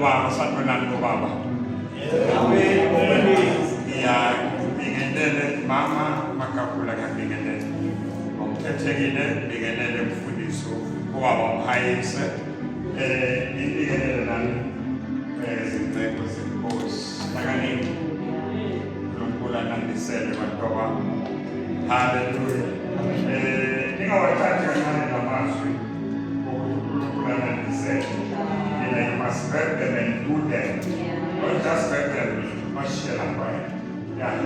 baba sanibonani baba. Ya bingelele mama makapula ngabingelele. Ngomthethekile bingelele mfundiso owaba umhayise ibingelele nani izingcebo zenkosi. Akaningi uNkulunkulu anandisele bantwana. Hallelujah. Ningawathatha kancane lamazwi ukuthi uNkulunkulu anandisele. You must grab them and do them. Don't just grab them, not share them, right? Yeah,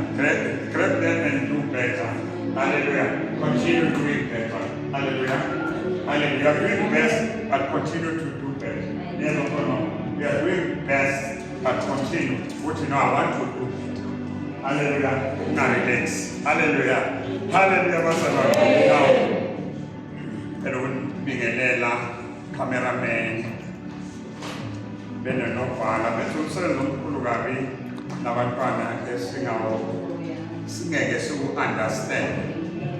grab them and do better. Hallelujah. Continue doing better. Hallelujah. Hallelujah. You are doing best, but continue to do better. Yes, no. We are doing best, but continue. What you know, I want to do better. Hallelujah. Now relax. Hallelujah. Hallelujah. Now, everyone being a cameraman. Benenopala betusele nomkhulu kabi nabantwana singeke siku-understand.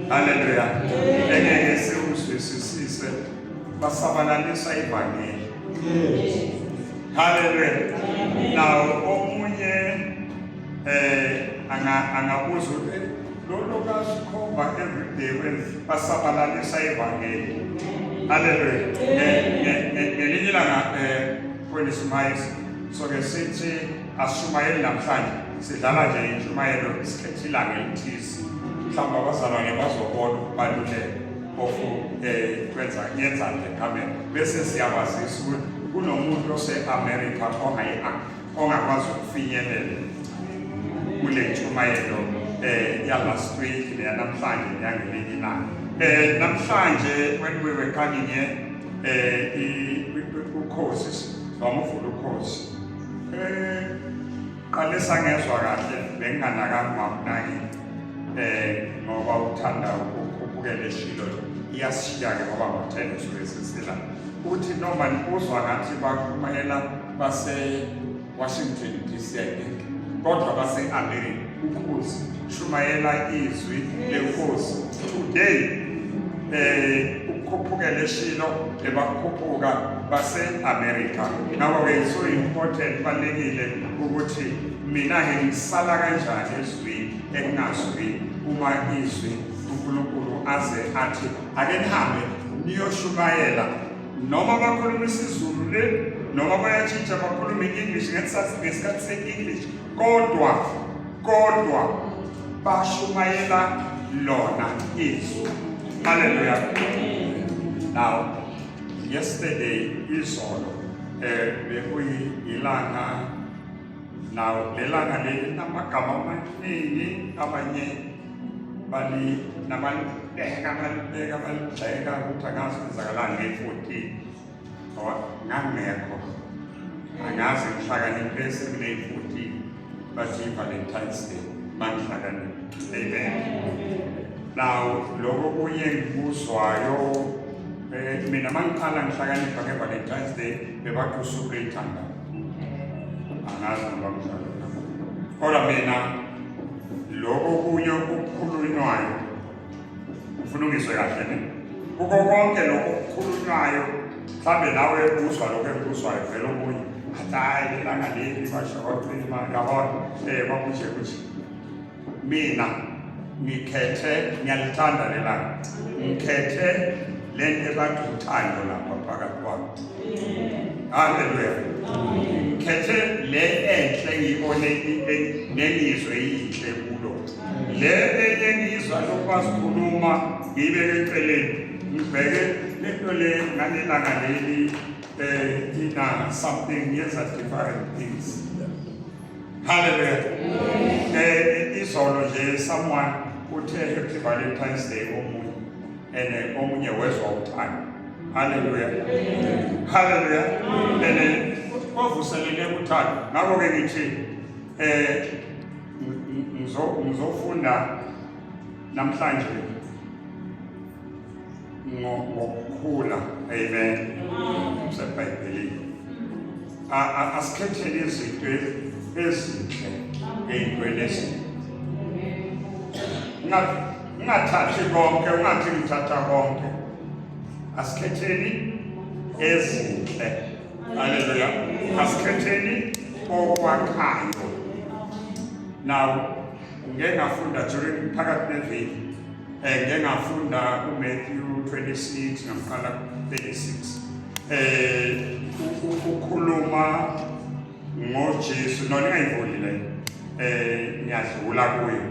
Hallelujah. Engeke siwuzwisisise basabalalisa ivangeli. Hallelujah. Now omunye angabuza ukuthi lo kasikhomba every day when basabalalisa ivangeli. Hallelujah. Ngelinye ilanga when Ismail so ke sithi ashumayeli namhlanje sidlala nje intshumayelo isikhathi ilanga elithize mhlawumbe abazalwane bazobona ukubaluleka ofu kwenza yenza nje kamera bese siyabazisa ukuthi kunomuntu ose-America ongakwazi ukufinyelela kule ntshumayelo last week neyanamhlanje neyangelinye ilanga. Namhlanje when we were coming here ukhosi wamuvula ukhosi qalisa ngezwa kahle benginganakanga mamnaki ngoba uthanda ukukhuphukela eshilo iyashiya-ke ngoba ngo-10 usuke sesila ukuthi noma uzwa ngathi bakumayela base-Washington DC kodwa base-America ukhosi shumayela izwi lenkosi today ukukhuphukela eshilo ebakhuphuka base-America. Ngakho-ke so important balekile ukuthi mina-ke ngisala kanjani ezwini ekungazwini uma izwi uNkulunkulu aze athi ake nihambe niyoshumayela noma bakhuluma isiZulu le noma bayatshintsha bakhuluma i-English ngesikhathi se-English kodwa bashumayela lona izwi. Hallelujah. Now, yesterday izolo bekuyilanga now lelanga leli namagama amaningi abanye bali nabalibeka baligxeka ukuthi angazi kwenzakalani nge-14 or ngangekho angazi ngihlakaniphe sekune-14 bathi i-Valentine's Day mangihlakaniphe. Amen. Now lokho kunye ngikuzwayo mina mangiqala ngihlakanipha nge-Valentine's Day bebathi usuku elithanda angazi noma mhlalo kodwa mina lokho kunye okukhulunywayo ufuna ungizwe kahle ne kuko konke lokho okukhulunywayo mhlawumbe nawe uzwa lokho engikuzwayo vele okunye hayi ilanga leli basho kodwa ngabona bakushe kuthi mina ngikhethe ngiyalithanda lelanga ngikhethe lento ebathi uthando lapha phakathi kwami. Hallelujah. Ngikhethe le enhle ngiyibone nengizwe yinhle kulo le engizwa lokwazi ukukhuluma ngibeke eceleni ngibheke lento le ngalelanga leli ina something yenza different things. Hallelujah. Izolo nje someone uthe happy Valentine's Day omunye omunye wezwa uthando. Hallelujah. Hallelujah. Kwavuselele uthando. Ngakho-ke ngithi ngizofunda namhlanje ngokukhula. Amen. Sebhayibhelini asikhethele izinto ezinhle ey'ntweni ezinhle. Ungathathi konke, ungathi ngithatha konke. Asikhetheni ezinhle Hallelujah. Asikhetheni okwakhayo. Now ngeke ngafunda during phakathi neviki ngeke ngafunda uMatthew 26 ngaqala 36 ukukhuluma ngoJesu nona ngayivulile ngiyadlula kuyo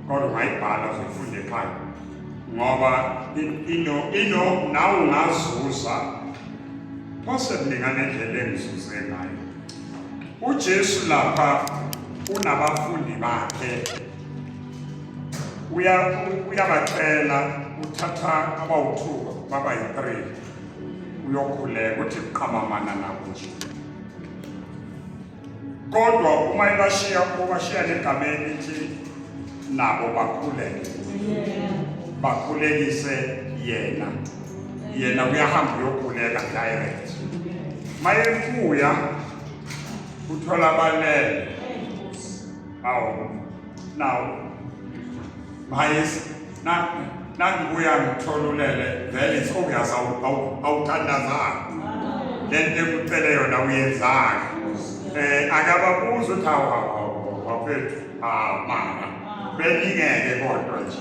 kodwa ngayibhala uzoyifunda ekhaya ngoba ino nawe ungazuza possibly ngendlela engizuze ngayo. uJesu lapha unabafundi bakhe uyabacela uthatha abawu-2 baba yi-3 uyokhuleka uthi qhamamana nabo nje kodwa uma ubashiya negameni lithi nabo bakhulekise yena uyahamba uyokhuleka direct. Mayebuya uthola balele now nandibuya ngitholulele vele it's obvious awuthandazanga lento ekucele yona uyenzanga akababuza ukuthi wafethu mama beningeke kodwa nje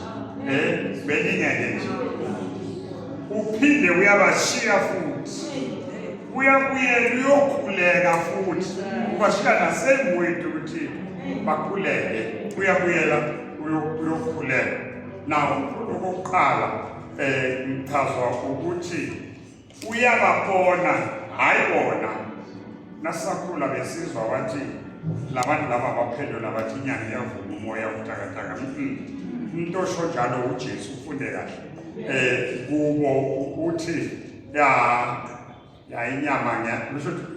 beningeke nje uphinde uyabashiya futhi uyabuyela uyokhuleka futhi ubashiya nasemwethu ukuthi bakhuleke uyabuyela uyokhuleka. Now okokuqala ngichazwa ukuthi uyababona hayi bona nasakhula besizwa bathi labantu laba baphendula bathi inyanga iyavuma umoya ubuthakathaka. Into osho njalo uJesu ufunde kahle kubo ukuthi ya inyama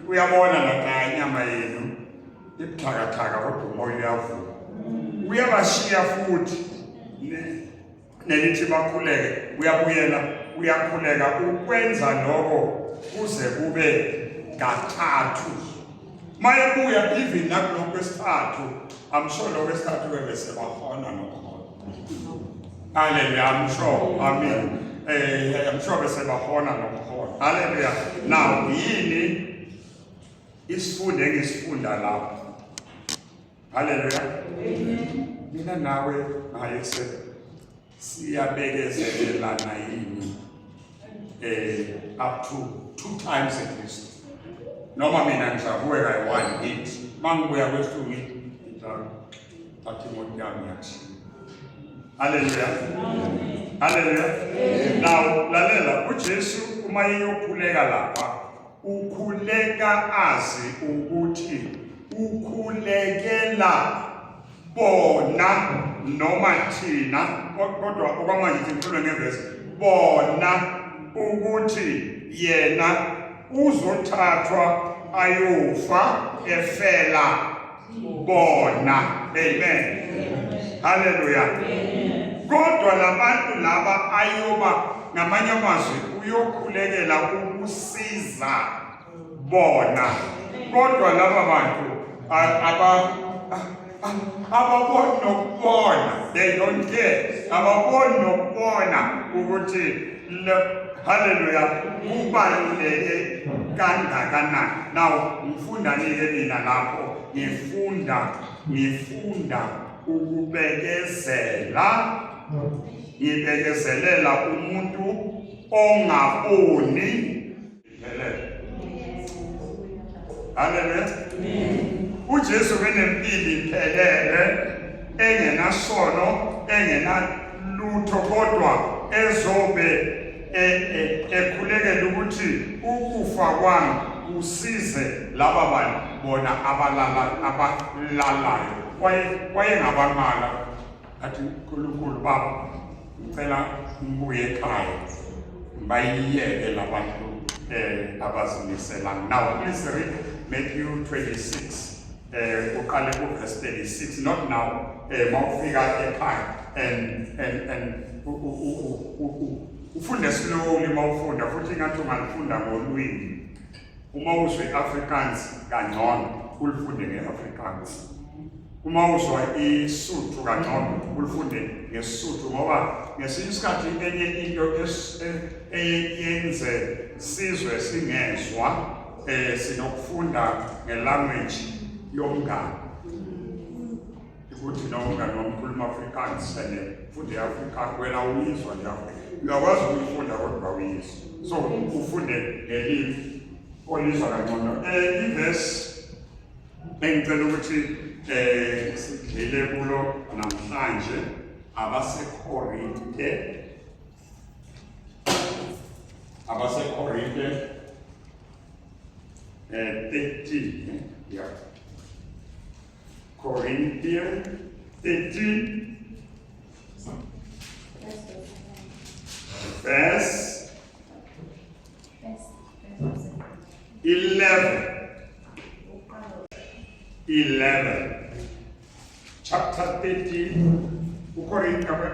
uyabona la inyama yenu ibuthakathaka kodwa umoya uyavuma. Uyabashiya futhi nelithi bakhuleke uyabuyela uyakhuleka ukwenza lokho kuze kube kathathu. Mayebuya even nakulokho kwesithathu I'm sure lokho kwesithathu bese bahona nokhona. Hallelujah. I'm sure. Amen. I'm sure bese bahona nokhona. Hallelujah. Now yini isifundo engisifunda lapha? Hallelujah. Mina nawe ngayise siyabekezelelana yini up to 2 times at least. Noma mina ngizabuye kayi-1 hit mangibuya kwesithungi thatha imoto yami yathi. Hallelujah. Hallelujah. Now lalela uJesu uma eyokhuleka lapha ukhuleka azi ukuthi ukhulekela bona noma thina kodwa okwamanje sikhuluma ngevesi bona ukuthi yena uzothathwa ayofa efela bona. Amen. Hallelujah. Kodwa labantu laba ayoba ngamanye amazwi uyokhulekela ukusiza bona. Kodwa laba bantu ababoni nokubona, they don't care. Ababoni nokubona ukuthi hallelujah kubaluleke kangakanani. Now ngifunda nike mina lapho ngifunda ukubekezela. Ngibekezelela umuntu ongaboni. Hallelujah. uJesu benempilo iphelele engenasono engenalutho kodwa ezobe ekhulekela ukuthi ukufa kwami kusize laba bantu bona abalalayo. Wayengabangala athi uNkulunkulu baba ngicela ngibuye ekhaya bayiyeke labantu abazimisela. Now please read Matthew 26 uqale ku-verse 36, not now mawufika ekhaya and ufunde slowly mawufunda futhi ngathi ungalifunda ngolwimi. Uma uzwe Afrikaans kangcono ulifunde nge-Afrikaans. Uma uzwa iSuthu kangcono ulifunde ngeSuthu ngoba ngesinye isikhathi enye into eyenze sizwe singezwa sinokufunda ngelanguage yomngane ukuthi nomngane womkhuluma Afrikaans futhi Afrikaans wena uyizwa nje uyakwazi ukufunda kodwa uyizwa so ufunde ngelivi oyizwa kangcono ivesi engicela ukuthi sidlile kulo namhlanje abaseKorinte 13 yeah. Corinthians 13 verse 11 chapter 13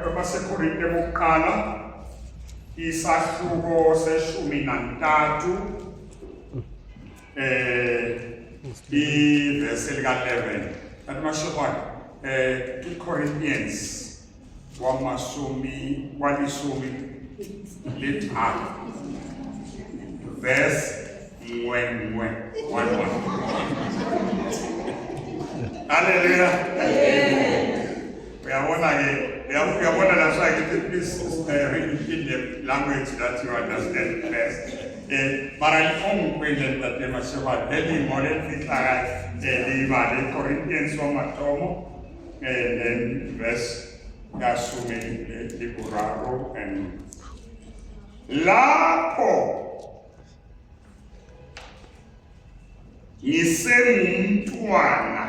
abaseKorinte bokuqala isahluko seshumi nantathu ivesi lika-11 kanti mashobana iCorinthians walisumi lithathu verse 11 haleluya uyabona that's why please read in the language that you understand best but I onkwele that mashobana elimole fitlara libale Corinthians wamatomo and then verse yasumi likuraro and lapho ngisengumntwana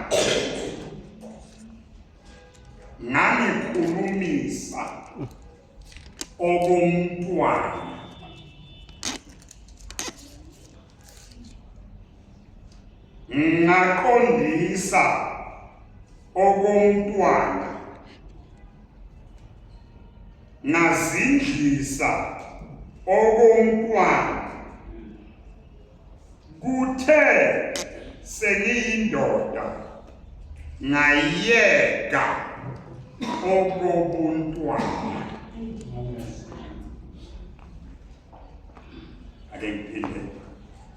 ngangikhulumisa okomntwana ngaqondisa okomntwana ngazindlisa okomntwana kuthe sengiyindoda ngayeka okobuntwana akengiphinde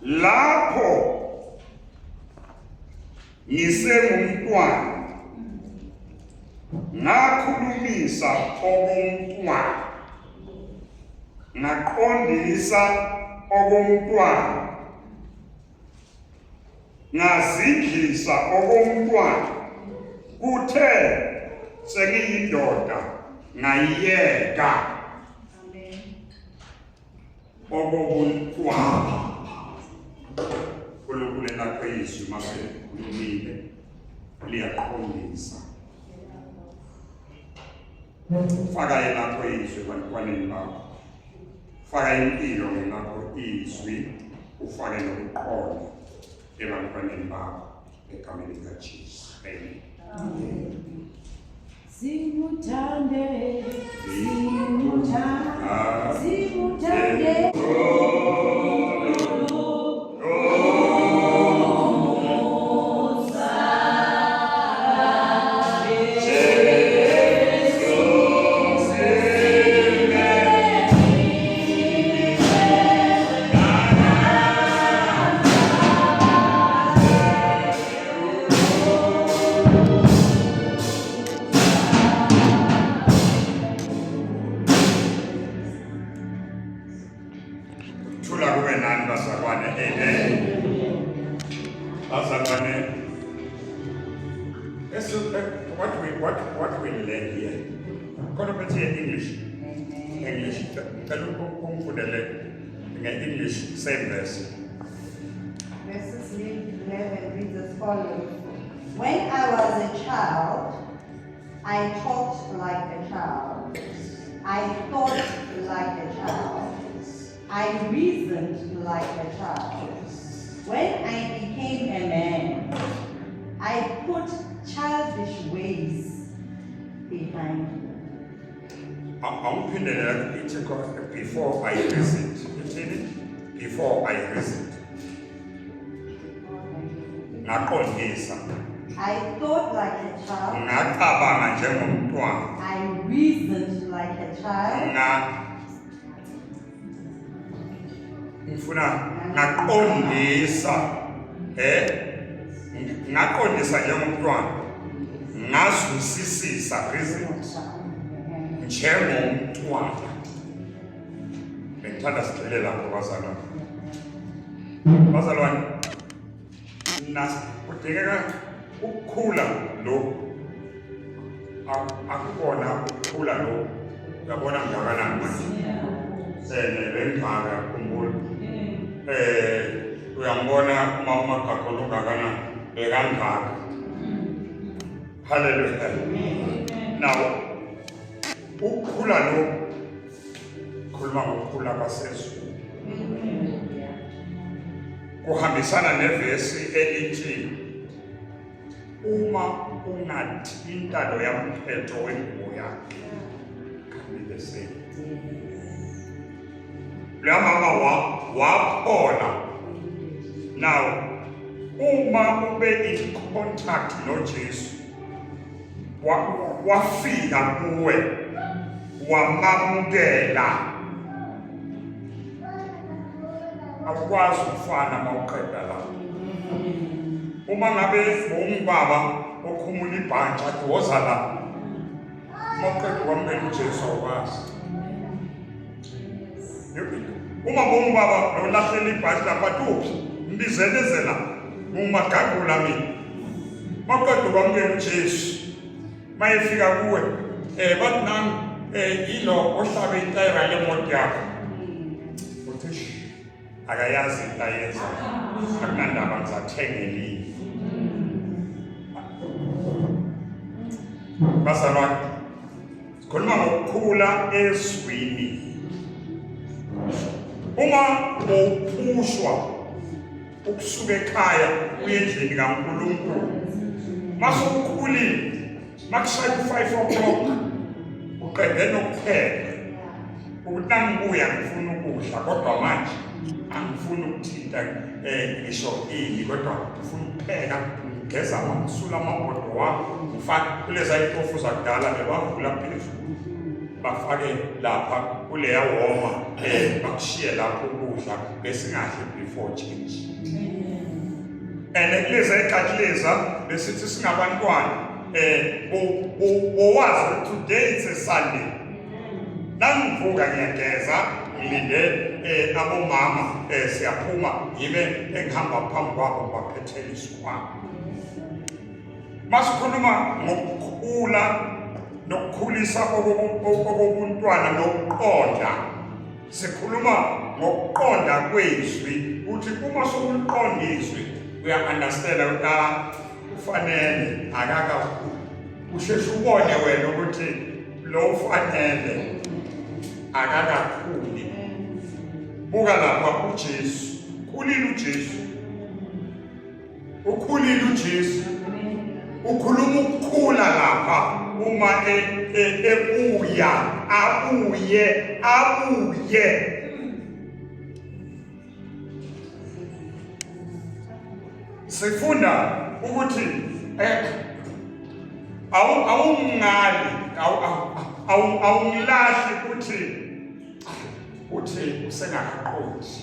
lapho ngisengumntwana ngakhulumisa okomntwana ngaqondisa okomntwana ngazindlisa okomntwana kuthe sengiyindoda ngayeka okobuntwana kulokule lakho izwi mase lumile liyaqondisa faka elakho izwi ebantwaneni bakho faka impilo ngelakho izwi ufake nokuqonda ebantwaneni bakho egameni likaJesu amen. Simuthande, simuthande. What we learn here. English. English, same verse. Verses 11 reads as follows. When I was a child, I talked like a child. I thought like a child. I reasoned like a child. When I became a man, I put childish ways behind me. Before I reasoned. Before I reasoned. I thought like a child. I reasoned like a child. ngifuna ngaqondisa ngaqondisa njengomntwana ngazwisisisa reasons njengomntwana. Bengithanda sigxile lapho bazalwane kudingeka ukukhula lo akubona ukukhula lo uyabona ngakanani manje lengaka yakhumbula uyambona uma kakhulu ngakanani bekangaka. Hallelujah. Now ukukhula lo khuluma ngokukhula kwasezulu kuhambisana nevesi elithi uma ungathinta lo yamphetho wengubo yakhe kanti same. La mama waphola. Now uma ube in contact noJesu wafika kuwe wamamukela akwazi ukufana mawuqeda la. Uma ngabe ungubaba okhumula ibhanti athi woza la mawuqeda kwamukela uJesu akwazi. Uma ungubaba nolahlela ibhanti lapha tuphi mbizelezela umagagula mina mawuqeda kwamukela uJesu mayefika kuwe bathi nami yilo ohlabe itayera lemoto yakho uthi akayazi itayenza akunandaba ngizathengelile. Bazalwane sikhuluma ngokukhula ezwini. Uma uphushwa ukusuka ekhaya uye endlini kaNkulunkulu masukhulile makushaya 5 o'clock uqede nokupheka ukuthi nangibuya ngifuna ukudla kodwa manje angifuni ukuthinta ngisho ini kodwa ngifuna ukupheka ngigeza amamsula amabodo wakho ngifake kuleza itofu zakudala lebavula phezulu bafake lapha kuleya woma bakushiye lapho ukudla besingadli before change. Kuleza ekhathileza besithi singabantwana owazi today is a Sunday. Nangivuka ngiyageza ngilinde abomama siyaphuma yibe engihamba phambi kwabo baphethele isikhwama. Masikhuluma ngokukhula nokukhulisa okobuntwana nokuqonda. Sikhuluma ngokuqonda kwezwi ukuthi uma sokuliqondizwe uya-understand ukuthi ufanele akaka usheshe ubone wena ukuthi lo ufanele akakakhuli. Buka lapha uJesu ukhulile uJesu ukhuluma ukukhula lapha uma ebuya abuye sifunda ukuthi awungali awungilahli ukuthi usengakaqondi